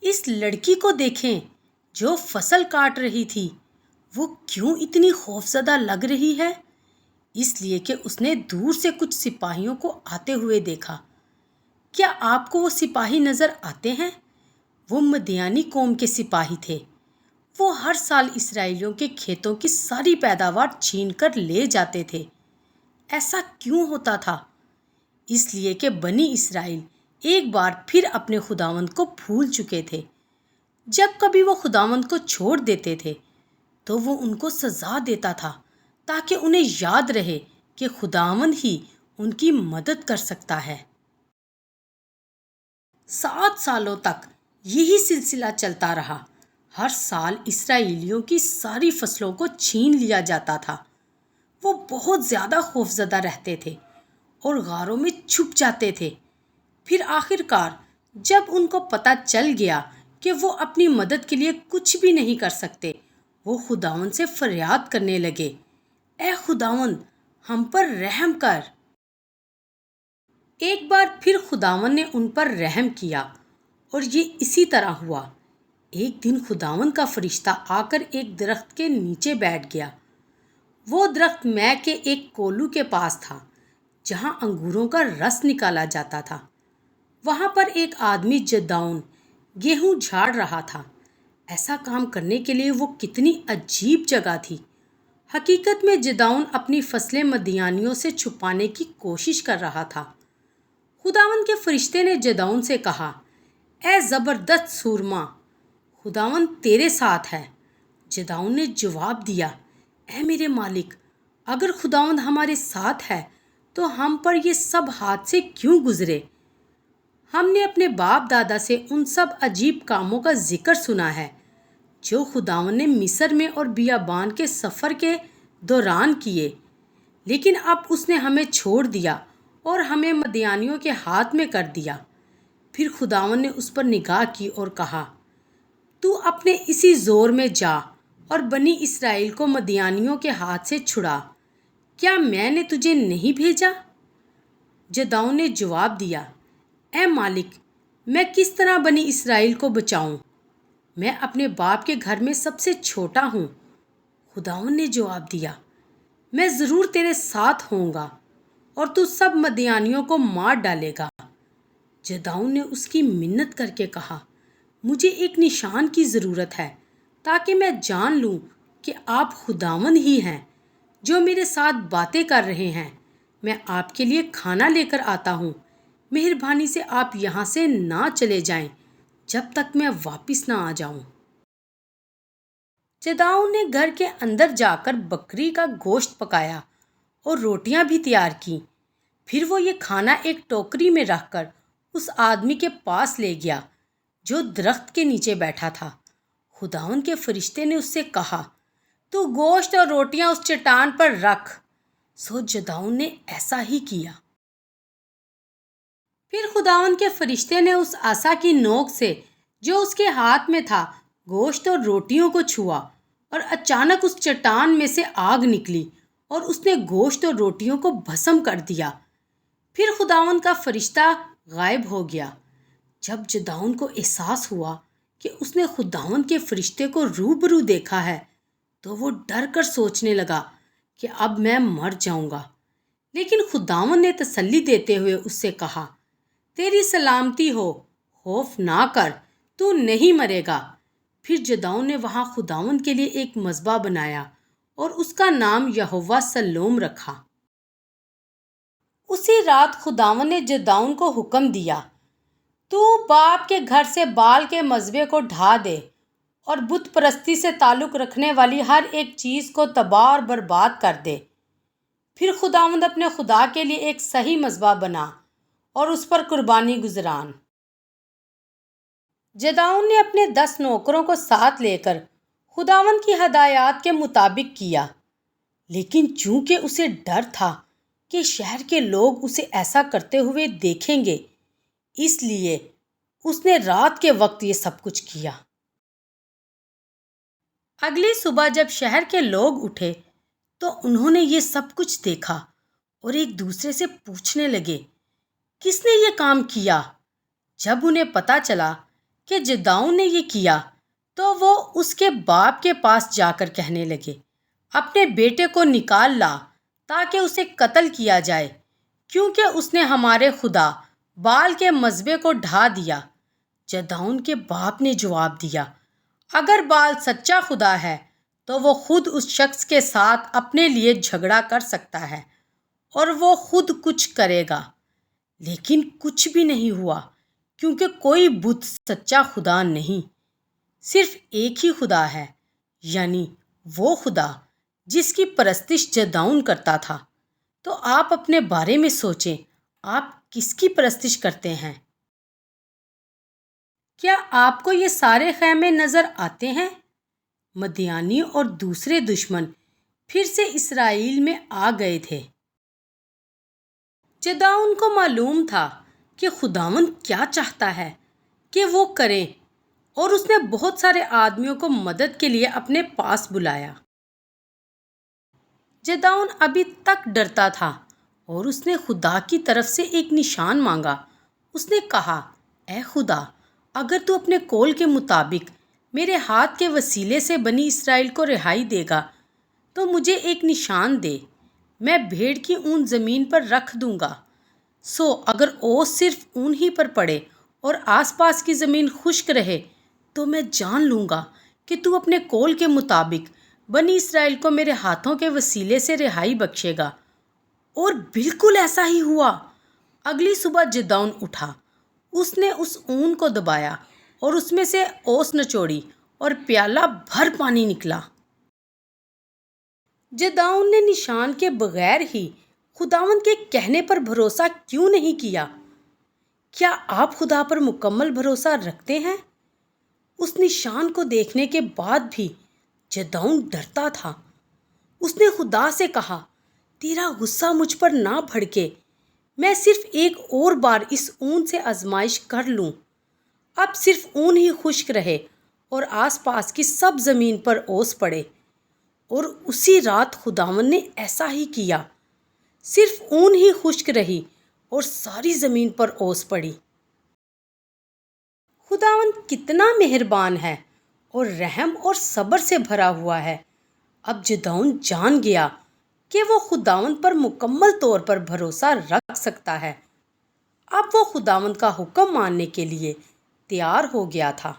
اس لڑکی کو دیکھیں جو فصل کاٹ رہی تھی، وہ کیوں اتنی خوفزدہ لگ رہی ہے؟ اس لیے کہ اس نے دور سے کچھ سپاہیوں کو آتے ہوئے دیکھا۔ کیا آپ کو وہ سپاہی نظر آتے ہیں؟ وہ مدیانی قوم کے سپاہی تھے۔ وہ ہر سال اسرائیلیوں کے کھیتوں کی ساری پیداوار چھین کر لے جاتے تھے۔ ایسا کیوں ہوتا تھا؟ اس لیے کہ بنی اسرائیل ایک بار پھر اپنے خداوند کو بھول چکے تھے۔ جب کبھی وہ خداوند کو چھوڑ دیتے تھے تو وہ ان کو سزا دیتا تھا تاکہ انہیں یاد رہے کہ خداوند ہی ان کی مدد کر سکتا ہے۔ 7 سالوں تک یہی سلسلہ چلتا رہا۔ ہر سال اسرائیلیوں کی ساری فصلوں کو چھین لیا جاتا تھا۔ وہ بہت زیادہ خوفزدہ رہتے تھے اور غاروں میں چھپ جاتے تھے۔ پھر آخر کار جب ان کو پتہ چل گیا کہ وہ اپنی مدد کے لیے کچھ بھی نہیں کر سکتے، وہ خداوند سے فریاد کرنے لگے، اے خداوند ہم پر رحم کر۔ ایک بار پھر خداوند نے ان پر رحم کیا اور یہ اسی طرح ہوا۔ ایک دن خداوند کا فرشتہ آ کر ایک درخت کے نیچے بیٹھ گیا۔ وہ درخت میں کے ایک کولو کے پاس تھا جہاں انگوروں کا رس نکالا جاتا تھا۔ وہاں پر ایک آدمی جدعون گیہوں جھاڑ رہا تھا۔ ایسا کام کرنے کے لیے وہ کتنی عجیب جگہ تھی۔ حقیقت میں جدعون اپنی فصلیں مدیانیوں سے چھپانے کی کوشش کر رہا تھا۔ خداوند کے فرشتے نے جدعون سے کہا، اے زبردست سورما، خداوند تیرے ساتھ ہے۔ جدعون نے جواب دیا، اے میرے مالک، اگر خداوند ہمارے ساتھ ہے تو ہم پر یہ سب حادثے کیوں گزرے؟ ہم نے اپنے باپ دادا سے ان سب عجیب کاموں کا ذکر سنا ہے جو خداوند نے مصر میں اور بیابان کے سفر کے دوران کیے، لیکن اب اس نے ہمیں چھوڑ دیا اور ہمیں مدیانیوں کے ہاتھ میں کر دیا۔ پھر خداوند نے اس پر نگاہ کی اور کہا، تو اپنے اسی زور میں جا اور بنی اسرائیل کو مدیانیوں کے ہاتھ سے چھڑا۔ کیا میں نے تجھے نہیں بھیجا؟ جدعون نے جواب دیا، اے مالک، میں کس طرح بنی اسرائیل کو بچاؤں؟ میں اپنے باپ کے گھر میں سب سے چھوٹا ہوں۔ خداوند نے جواب دیا، میں ضرور تیرے ساتھ ہوں گا اور تو سب مدیانیوں کو مار ڈالے گا۔ جدعون نے اس کی منت کر کے کہا، مجھے ایک نشان کی ضرورت ہے تاکہ میں جان لوں کہ آپ خداوند ہی ہیں جو میرے ساتھ باتیں کر رہے ہیں۔ میں آپ کے لیے کھانا لے کر آتا ہوں۔ مہربانی سے آپ یہاں سے نہ چلے جائیں جب تک میں واپس نہ آ جاؤں۔ جدعون نے گھر کے اندر جا کر بکری کا گوشت پکایا اور روٹیاں بھی تیار کیں۔ پھر وہ یہ کھانا ایک ٹوکری میں رکھ کر اس آدمی کے پاس لے گیا جو درخت کے نیچے بیٹھا تھا۔ خداوند کے فرشتے نے اس سے کہا، تو گوشت اور روٹیاں اس چٹان پر رکھ۔ سو جدعون نے ایسا ہی کیا۔ پھر خداوند کے فرشتے نے اس عصا کی نوک سے جو اس کے ہاتھ میں تھا گوشت اور روٹیوں کو چھوا، اور اچانک اس چٹان میں سے آگ نکلی اور اس نے گوشت اور روٹیوں کو بھسم کر دیا۔ پھر خداوند کا فرشتہ غائب ہو گیا۔ جب جدعون کو احساس ہوا کہ اس نے خداوند کے فرشتے کو روبرو دیکھا ہے تو وہ ڈر کر سوچنے لگا کہ اب میں مر جاؤں گا۔ لیکن خداوند نے تسلی دیتے ہوئے اس سے کہا، تیری سلامتی ہو، خوف نہ کر، تو نہیں مرے گا۔ پھر جدعون نے وہاں خداوند کے لیے ایک مذبح بنایا اور اس کا نام یہوہ سلوم رکھا۔ اسی رات خداوند نے جدعون کو حکم دیا، تو باپ کے گھر سے بال کے مذبح کو ڈھا دے اور بت پرستی سے تعلق رکھنے والی ہر ایک چیز کو تباہ اور برباد کر دے۔ پھر خداوند اپنے خدا کے لیے ایک صحیح مذبح بنا اور اس پر قربانی گزران۔ جدعون نے اپنے 10 نوکروں کو ساتھ لے کر خداوند کی ہدایات کے مطابق کیا، لیکن چونکہ اسے ڈر تھا کہ شہر کے لوگ اسے ایسا کرتے ہوئے دیکھیں گے، اس لیے اس نے رات کے وقت یہ سب کچھ کیا۔ اگلی صبح جب شہر کے لوگ اٹھے تو انہوں نے یہ سب کچھ دیکھا اور ایک دوسرے سے پوچھنے لگے، کس نے یہ کام کیا؟ جب انہیں پتہ چلا کہ جداؤن نے یہ کیا تو وہ اس کے باپ کے پاس جا کر کہنے لگے، اپنے بیٹے کو نکال لا تاکہ اسے قتل کیا جائے، کیونکہ اس نے ہمارے خدا بال کے مذبح کو ڈھا دیا۔ جداؤن کے باپ نے جواب دیا، اگر بال سچا خدا ہے تو وہ خود اس شخص کے ساتھ اپنے لیے جھگڑا کر سکتا ہے اور وہ خود کچھ کرے گا، لیکن کچھ بھی نہیں ہوا، کیونکہ کوئی بت سچا خدا نہیں، صرف ایک ہی خدا ہے، یعنی وہ خدا جس کی پرستش جداؤن کرتا تھا۔ تو آپ اپنے بارے میں سوچیں، آپ کس کی پرستش کرتے ہیں؟ کیا آپ کو یہ سارے خیمے نظر آتے ہیں؟ مدیانی اور دوسرے دشمن پھر سے اسرائیل میں آ گئے تھے۔ جداؤن کو معلوم تھا کہ خداوند کیا چاہتا ہے کہ وہ کریں، اور اس نے بہت سارے آدمیوں کو مدد کے لیے اپنے پاس بلایا۔ جداؤن ابھی تک ڈرتا تھا اور اس نے خدا کی طرف سے ایک نشان مانگا۔ اس نے کہا، اے خدا، اگر تو اپنے قول کے مطابق میرے ہاتھ کے وسیلے سے بنی اسرائیل کو رہائی دے گا تو مجھے ایک نشان دے، میں بھیڑ کی اون زمین پر رکھ دوں گا، سو اگر اوس صرف اون ہی پر پڑے اور آس پاس کی زمین خشک رہے تو میں جان لوں گا کہ تو اپنے قول کے مطابق بنی اسرائیل کو میرے ہاتھوں کے وسیلے سے رہائی بخشے گا۔ اور بالکل ایسا ہی ہوا۔ اگلی صبح جداؤن اٹھا، اس نے اس اون کو دبایا اور اس میں سے اوس نچوڑی اور پیالہ بھر پانی نکلا۔ جداؤن نے نشان کے بغیر ہی خداوند کے کہنے پر بھروسہ کیوں نہیں کیا؟ کیا آپ خدا پر مکمل بھروسہ رکھتے ہیں؟ اس نشان کو دیکھنے کے بعد بھی جداؤن ڈرتا تھا۔ اس نے خدا سے کہا، تیرا غصہ مجھ پر نہ بھڑکے، میں صرف ایک اور بار اس اون سے آزمائش کر لوں۔ اب صرف اون ہی خشک رہے اور آس پاس کی سب زمین پر اوس پڑے۔ اور اسی رات خداوند نے ایسا ہی کیا، صرف اون ہی خشک رہی اور ساری زمین پر اوس پڑی۔ خداوند کتنا مہربان ہے اور رحم اور صبر سے بھرا ہوا ہے۔ اب جداؤن جان گیا کہ وہ خداوند پر مکمل طور پر بھروسہ رکھ سکتا ہے۔ اب وہ خداوند کا حکم ماننے کے لیے تیار ہو گیا تھا۔